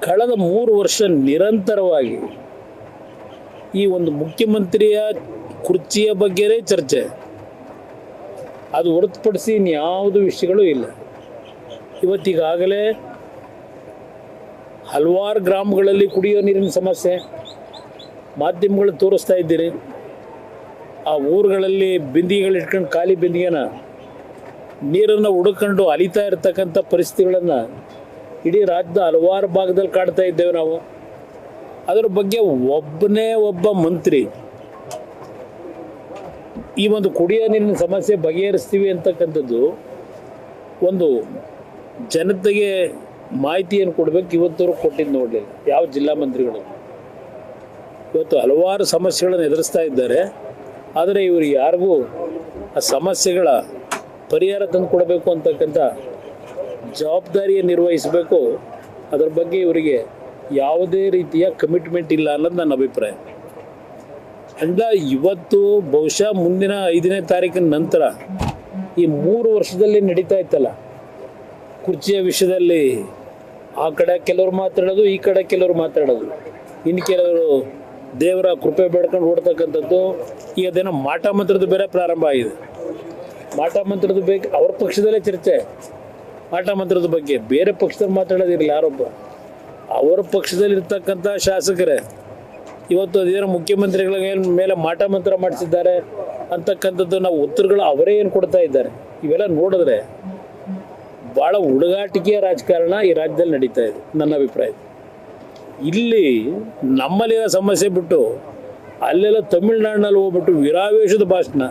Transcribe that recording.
ಕಳೆದ 3 ವರ್ಷ ನಿರಂತರವಾಗಿ ಈ ಒಂದು ಮುಖ್ಯಮಂತ್ರಿಯ ಕುರ್ಚಿಯ ಬಗ್ಗೆನೇ ಚರ್ಚೆ, ಅದು ಹೊರತುಪಡಿಸಿ ಇನ್ಯಾವುದು ವಿಷಯಗಳು ಇಲ್ಲ. ಇವತ್ತಿಗಾಗಲೇ ಹಲವಾರು ಗ್ರಾಮಗಳಲ್ಲಿ ಕುಡಿಯೋ ನೀರಿನ ಸಮಸ್ಯೆ ಮಾಧ್ಯಮಗಳು ತೋರಿಸ್ತಾ ಇದ್ದೀರಿ. ಆ ಊರುಗಳಲ್ಲಿ ಬಿಂದಿಗೆಗಳು ಇಟ್ಕೊಂಡು ಖಾಲಿ ಬಿಂದಿಗೆನ ನೀರನ್ನು ಹುಡುಕೊಂಡು ಅಲಿತಾ ಇರ್ತಕ್ಕಂಥ ಪರಿಸ್ಥಿತಿಗಳನ್ನು ಇಡೀ ರಾಜ್ಯದ ಹಲವಾರು ಭಾಗದಲ್ಲಿ ಕಾಡ್ತಾ ಇದ್ದೇವೆ ನಾವು. ಅದರ ಬಗ್ಗೆ ಒಬ್ಬ ಮಂತ್ರಿ ಈ ಒಂದು ಕುಡಿಯೋ ನೀರಿನ ಸಮಸ್ಯೆ ಬಗೆಹರಿಸ್ತೀವಿ ಅಂತಕ್ಕಂಥದ್ದು ಒಂದು ಜನತೆಗೆ ಮಾಹಿತಿಯನ್ನು ಕೊಡಬೇಕು. ಇವತ್ತವರು ಕೊಟ್ಟಿದ್ದು ನೋಡಲಿಲ್ಲ ಯಾವ ಜಿಲ್ಲಾ ಮಂತ್ರಿಗಳು. ಇವತ್ತು ಹಲವಾರು ಸಮಸ್ಯೆಗಳನ್ನು ಎದುರಿಸ್ತಾ ಇದ್ದಾರೆ, ಆದರೆ ಇವರು ಯಾರಿಗೂ ಆ ಸಮಸ್ಯೆಗಳ ಪರಿಹಾರ ತಂದು ಕೊಡಬೇಕು ಅಂತಕ್ಕಂಥ ಜವಾಬ್ದಾರಿಯನ್ನು ನಿರ್ವಹಿಸಬೇಕು. ಅದರ ಬಗ್ಗೆ ಇವರಿಗೆ ಯಾವುದೇ ರೀತಿಯ ಕಮಿಟ್ಮೆಂಟ್ ಇಲ್ಲ ಅನ್ನೋದು ನನ್ನ ಅಭಿಪ್ರಾಯ. ಅಂದ ಇವತ್ತು ಬಹುಶಃ ಮುಂದಿನ 5ನೇ ತಾರೀಕಿನ ನಂತರ ಈ 3 ವರ್ಷದಲ್ಲಿ ನಡೀತಾ ಇತ್ತಲ್ಲ ಕುರ್ಚಿಯ ವಿಷಯದಲ್ಲಿ, ಆ ಕಡೆ ಕೆಲವರು ಮಾತಾಡೋದು, ಈ ಕಡೆ ಕೆಲವರು ಮಾತಾಡೋದು, ಇನ್ನು ಕೆಲವರು ದೇವರ ಕೃಪೆ ಬೇಡ್ಕೊಂಡು ಓಡ್ತಕ್ಕಂಥದ್ದು. ಈಗ ಅದೇನೋ ಮಾಟ ಮಂತ್ರದ ಬೇರೆ ಪ್ರಾರಂಭ ಆಗಿದೆ. ಮಾಟ ಮಂತ್ರದ ಬಗ್ಗೆ ಅವ್ರ ಪಕ್ಷದಲ್ಲೇ ಚರ್ಚೆ. ಮಾಟ ಮಂತ್ರದ ಬಗ್ಗೆ ಬೇರೆ ಪಕ್ಷದಲ್ಲಿ ಮಾತಾಡೋದಿರಲಿಲ್ಲ ಯಾರೊಬ್ಬ. ಅವರ ಪಕ್ಷದಲ್ಲಿರ್ತಕ್ಕಂಥ ಶಾಸಕರೇ ಇವತ್ತು ಅದೇನೋ ಮುಖ್ಯಮಂತ್ರಿಗಳ ಮೇಲೆ ಮಾಟ ಮಂತ್ರ ಮಾಡಿಸಿದ್ದಾರೆ ಅಂತಕ್ಕಂಥದ್ದು ನಾವು ಉತ್ತರಗಳು ಅವರೇ ಏನು ಕೊಡ್ತಾ ಇದ್ದಾರೆ. ಇವೆಲ್ಲ ನೋಡಿದ್ರೆ ಭಾಳ ಹುಡುಗಾಟಿಕೆಯ ರಾಜಕಾರಣ ಈ ರಾಜ್ಯದಲ್ಲಿ ನಡೀತಾ ಇದೆ ನನ್ನ ಅಭಿಪ್ರಾಯ. ಇಲ್ಲಿ ನಮ್ಮಲ್ಲಿರೋ ಸಮಸ್ಯೆ ಬಿಟ್ಟು ಅಲ್ಲೆಲ್ಲ ತಮಿಳ್ನಾಡಿನಲ್ಲಿ ಹೋಗ್ಬಿಟ್ಟು ವಿರಾವೇಶದ ಭಾಷಣ.